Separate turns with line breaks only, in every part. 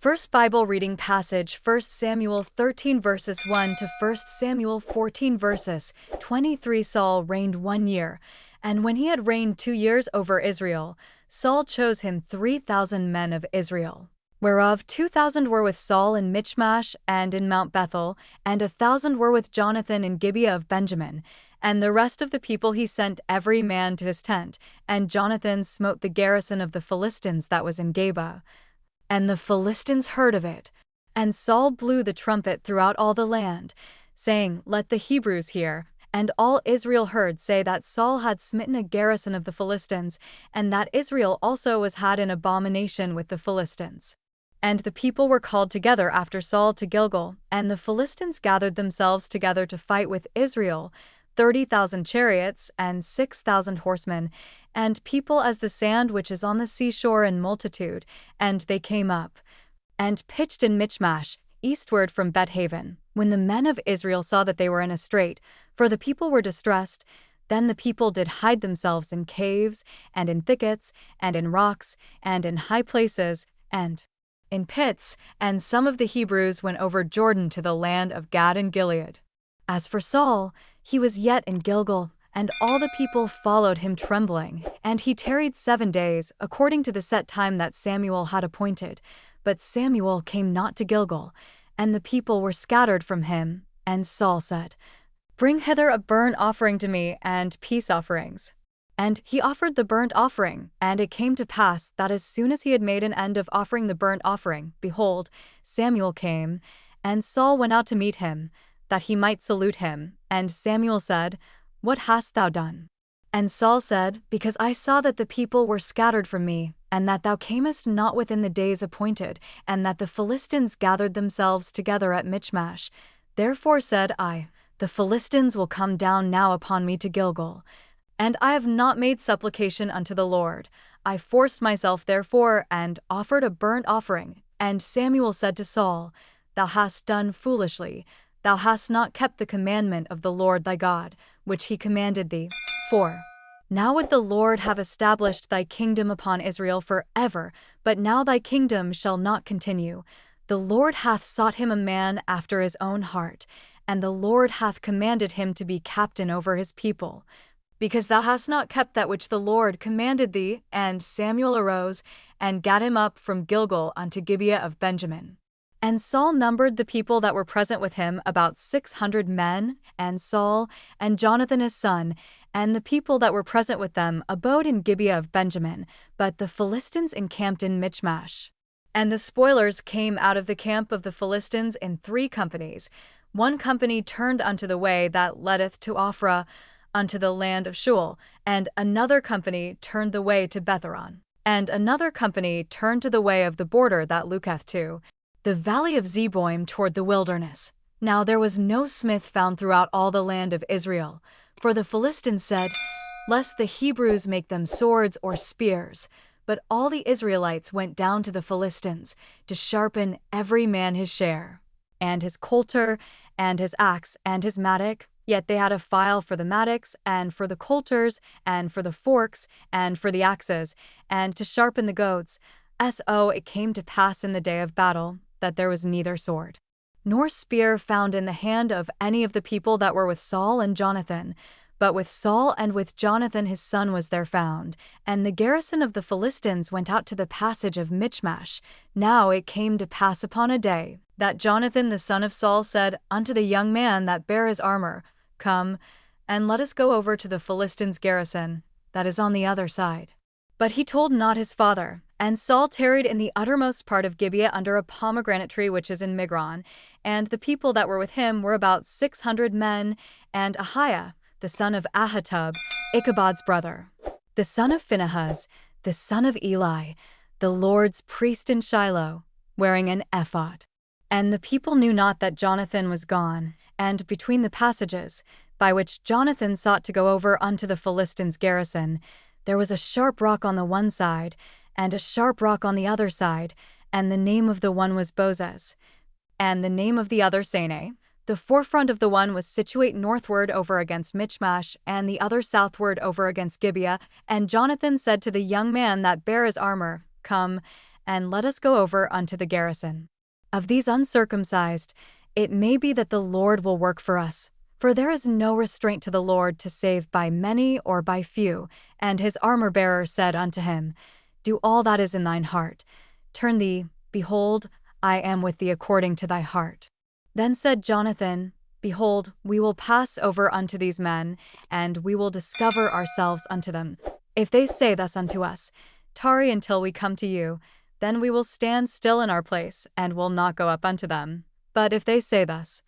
First Bible reading passage, 1 Samuel 13 verses 1 to 1 Samuel 14 verses 23. Saul reigned 1 year, and when he had reigned 2 years over Israel, Saul chose him 3,000 men of Israel, whereof 2,000 were with Saul in Michmash and in Mount Bethel, and 1,000 were with Jonathan in Gibeah of Benjamin. And the rest of the people he sent every man to his tent, and Jonathan smote the garrison of the Philistines that was in Geba. And the Philistines heard of it. And Saul blew the trumpet throughout all the land, saying, Let the Hebrews hear. And all Israel heard say that Saul had smitten a garrison of the Philistines, and that Israel also was had in abomination with the Philistines. And the people were called together after Saul to Gilgal, and the Philistines gathered themselves together to fight with Israel, 30,000 chariots and 6,000 horsemen, and people as the sand which is on the seashore in multitude. And they came up and pitched in Michmash, eastward from Bethaven, when the men of Israel saw that they were in a strait, for the people were distressed. Then the people did hide themselves in caves, and in thickets, and in rocks, and in high places, and in pits, and some of the Hebrews went over Jordan to the land of Gad and Gilead. As for Saul, he was yet in Gilgal, and all the people followed him trembling. And he tarried 7 days, according to the set time that Samuel had appointed. But Samuel came not to Gilgal, and the people were scattered from him. And Saul said, Bring hither a burnt offering to me, and peace offerings. And he offered the burnt offering, and it came to pass that as soon as he had made an end of offering the burnt offering, behold, Samuel came, and Saul went out to meet him, that he might salute him. And Samuel said, What hast thou done? And Saul said, Because I saw that the people were scattered from me, and that thou camest not within the days appointed, and that the Philistines gathered themselves together at Michmash. Therefore said I, The Philistines will come down now upon me to Gilgal. And I have not made supplication unto the Lord. I forced myself therefore, and offered a burnt offering. And Samuel said to Saul, Thou hast done foolishly. Thou hast not kept the commandment of the Lord thy God, which he commanded thee. For now would the Lord have established thy kingdom upon Israel forever, but now thy kingdom shall not continue. The Lord hath sought him a man after his own heart, and the Lord hath commanded him to be captain over his people. Because thou hast not kept that which the Lord commanded thee. And Samuel arose, and gat him up from Gilgal unto Gibeah of Benjamin. And Saul numbered the people that were present with him about 600 men, and Saul, and Jonathan his son, and the people that were present with them abode in Gibeah of Benjamin, but the Philistines encamped in Michmash. And the spoilers came out of the camp of the Philistines in 3 companies. One company turned unto the way that leadeth to Ophrah, unto the land of Shual, and another company turned the way to Betharon, and another company turned to the way of the border that looketh to the valley of Zeboim toward the wilderness. Now there was no smith found throughout all the land of Israel, for the Philistines said, Lest the Hebrews make them swords or spears. But all the Israelites went down to the Philistines, to sharpen every man his share, and his coulter, and his axe, and his mattock. Yet they had a file for the mattocks, and for the coulters, and for the forks, and for the axes, and to sharpen the goads. So it came to pass in the day of battle, that there was neither sword nor spear found in the hand of any of the people that were with Saul and Jonathan, but with Saul and with Jonathan his son was there found. And the garrison of the Philistines went out to the passage of Michmash. Now it came to pass upon a day, that Jonathan the son of Saul said unto the young man that bare his armor, Come, and let us go over to the Philistines' garrison, that is on the other side. But he told not his father. And Saul tarried in the uttermost part of Gibeah under a pomegranate tree which is in Migron, and the people that were with him were about 600 men, and Ahiah, the son of Ahitub, Ichabod's brother, the son of Phinehas, the son of Eli, the Lord's priest in Shiloh, wearing an ephod. And the people knew not that Jonathan was gone, and between the passages, by which Jonathan sought to go over unto the Philistines' garrison, there was a sharp rock on the one side, and a sharp rock on the other side, and the name of the one was Bozez, and the name of the other Sene. The forefront of the one was situate northward over against Michmash, and the other southward over against Gibeah. And Jonathan said to the young man that bare his armor, Come, and let us go over unto the garrison of these uncircumcised. It may be that the Lord will work for us. For there is no restraint to the Lord to save by many or by few. And his armor-bearer said unto him, Do all that is in thine heart. Turn thee, behold, I am with thee according to thy heart. Then said Jonathan, Behold, we will pass over unto these men, and we will discover ourselves unto them. If they say thus unto us, Tarry until we come to you, then we will stand still in our place, and will not go up unto them. But if they say thus,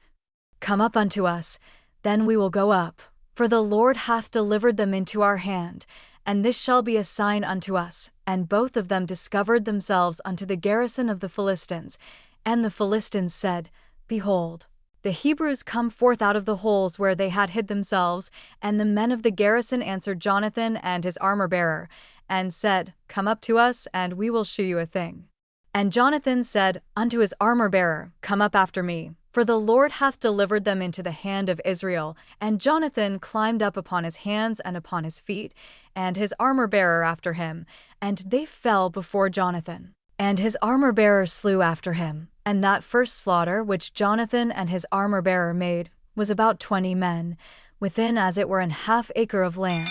Come up unto us, then we will go up, for the Lord hath delivered them into our hand, and this shall be a sign unto us. And both of them discovered themselves unto the garrison of the Philistines. And the Philistines said, Behold, the Hebrews come forth out of the holes where they had hid themselves. And the men of the garrison answered Jonathan and his armor-bearer, and said, Come up to us, and we will shew you a thing. And Jonathan said unto his armor-bearer, Come up after me, for the Lord hath delivered them into the hand of Israel. And Jonathan climbed up upon his hands and upon his feet, and his armor-bearer after him, and they fell before Jonathan. And his armor-bearer slew after him. And that first slaughter which Jonathan and his armor-bearer made was about 20 men, within as it were an half acre of land,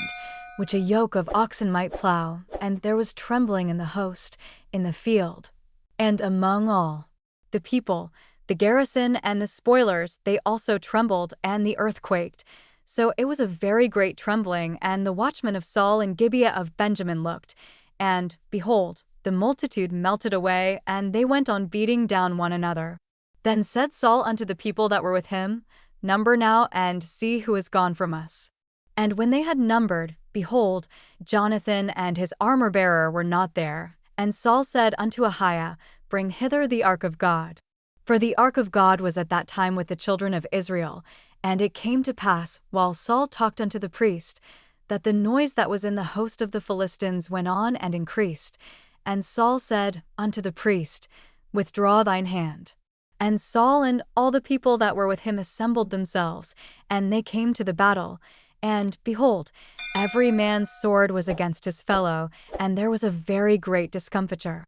which a yoke of oxen might plow. And there was trembling in the host, in the field. And among all the people, the garrison and the spoilers, they also trembled, and the earth quaked. So it was a very great trembling. And the watchmen of Saul and Gibeah of Benjamin looked, and, behold, the multitude melted away, and they went on beating down one another. Then said Saul unto the people that were with him, Number now, and see who is gone from us. And when they had numbered, behold, Jonathan and his armor-bearer were not there. And Saul said unto Ahiah, Bring hither the ark of God. For the ark of God was at that time with the children of Israel. And it came to pass, while Saul talked unto the priest, that the noise that was in the host of the Philistines went on and increased. And Saul said unto the priest, Withdraw thine hand. And Saul and all the people that were with him assembled themselves, and they came to the battle. And, behold, every man's sword was against his fellow, and there was a very great discomfiture.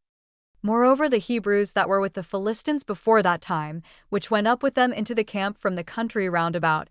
Moreover, the Hebrews that were with the Philistines before that time, which went up with them into the camp from the country round about,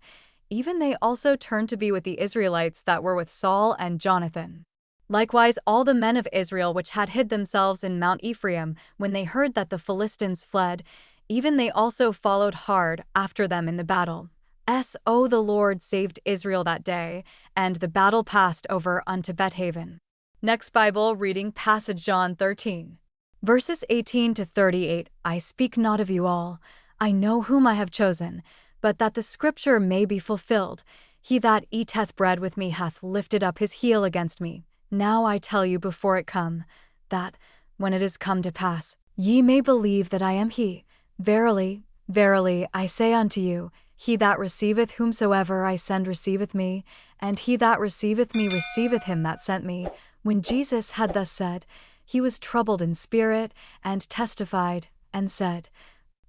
even they also turned to be with the Israelites that were with Saul and Jonathan. Likewise all the men of Israel which had hid themselves in Mount Ephraim, when they heard that the Philistines fled, even they also followed hard after them in the battle. The Lord saved Israel that day, and the battle passed over unto Bethaven. Next Bible reading passage, John 13. Verses 18 to 38. I speak not of you all. I know whom I have chosen, but that the scripture may be fulfilled. He that eateth bread with me hath lifted up his heel against me. Now I tell you before it come, that, when it is come to pass, ye may believe that I am he. Verily, verily, I say unto you, he that receiveth whomsoever I send receiveth me, and he that receiveth me receiveth him that sent me. When Jesus had thus said, he was troubled in spirit, and testified, and said,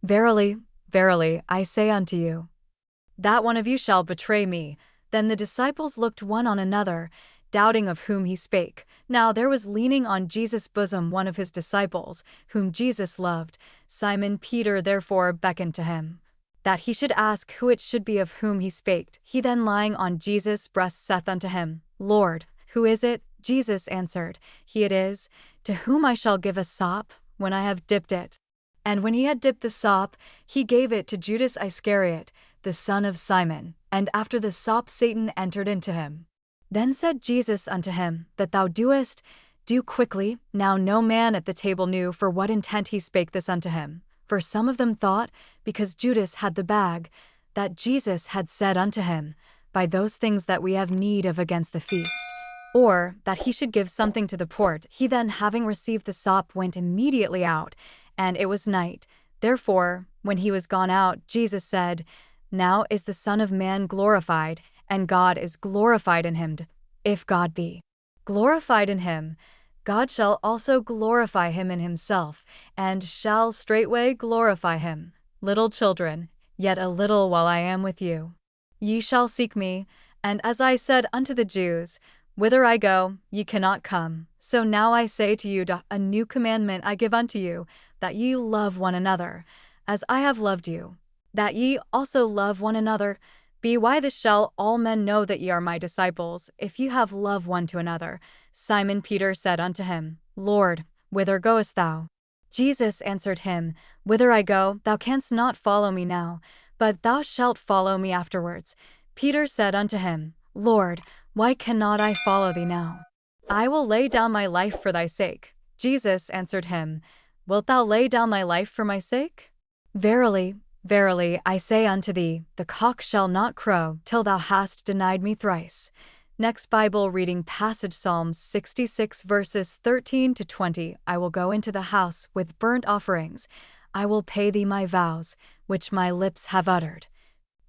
Verily, verily, I say unto you, that one of you shall betray me. Then the disciples looked one on another, doubting of whom he spake. Now there was leaning on Jesus' bosom one of his disciples, whom Jesus loved. Simon Peter therefore beckoned to him, that he should ask who it should be of whom he spake. He then lying on Jesus' breast saith unto him, Lord, who is it? Jesus answered, He it is, to whom I shall give a sop, when I have dipped it. And when he had dipped the sop, he gave it to Judas Iscariot, the son of Simon. And after the sop Satan entered into him. Then said Jesus unto him, That thou doest, do quickly. Now no man at the table knew for what intent he spake this unto him. For some of them thought, because Judas had the bag, that Jesus had said unto him, By those things that we have need of against the feast, or that he should give something to the poor. He then, having received the sop, went immediately out, and it was night. Therefore, when he was gone out, Jesus said, Now is the Son of Man glorified, and God is glorified in him. If God be glorified in him, God shall also glorify him in himself, and shall straightway glorify him. Little children, yet a little while I am with you. Ye shall seek me, and as I said unto the Jews, Whither I go, ye cannot come. So now I say to you, a new commandment I give unto you, that ye love one another, as I have loved you, that ye also love one another. Be why this shall all men know that ye are my disciples, if ye have love one to another. Simon Peter said unto him, Lord, whither goest thou? Jesus answered him, Whither I go, thou canst not follow me now, but thou shalt follow me afterwards. Peter said unto him, Lord, why cannot I follow thee now? I will lay down my life for thy sake. Jesus answered him, Wilt thou lay down thy life for my sake? Verily, verily, I say unto thee, the cock shall not crow till thou hast denied me thrice. Next Bible reading passage, Psalms 66 verses 13 to 20. I will go into the house with burnt offerings. I will pay thee my vows, which my lips have uttered.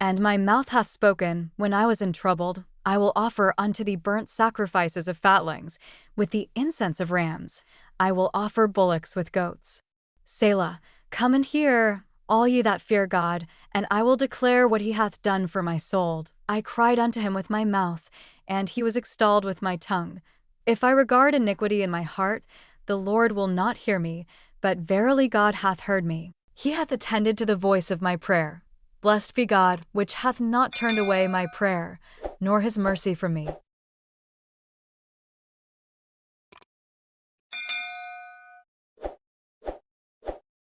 And my mouth hath spoken, when I was troubled. I will offer unto thee burnt sacrifices of fatlings, with the incense of rams. I will offer bullocks with goats. Selah, come and hear, all ye that fear God, and I will declare what he hath done for my soul. I cried unto him with my mouth, and he was extolled with my tongue. If I regard iniquity in my heart, the Lord will not hear me, but verily God hath heard me. He hath attended to the voice of my prayer. Blessed be God, which hath not turned away my prayer, nor his mercy from me.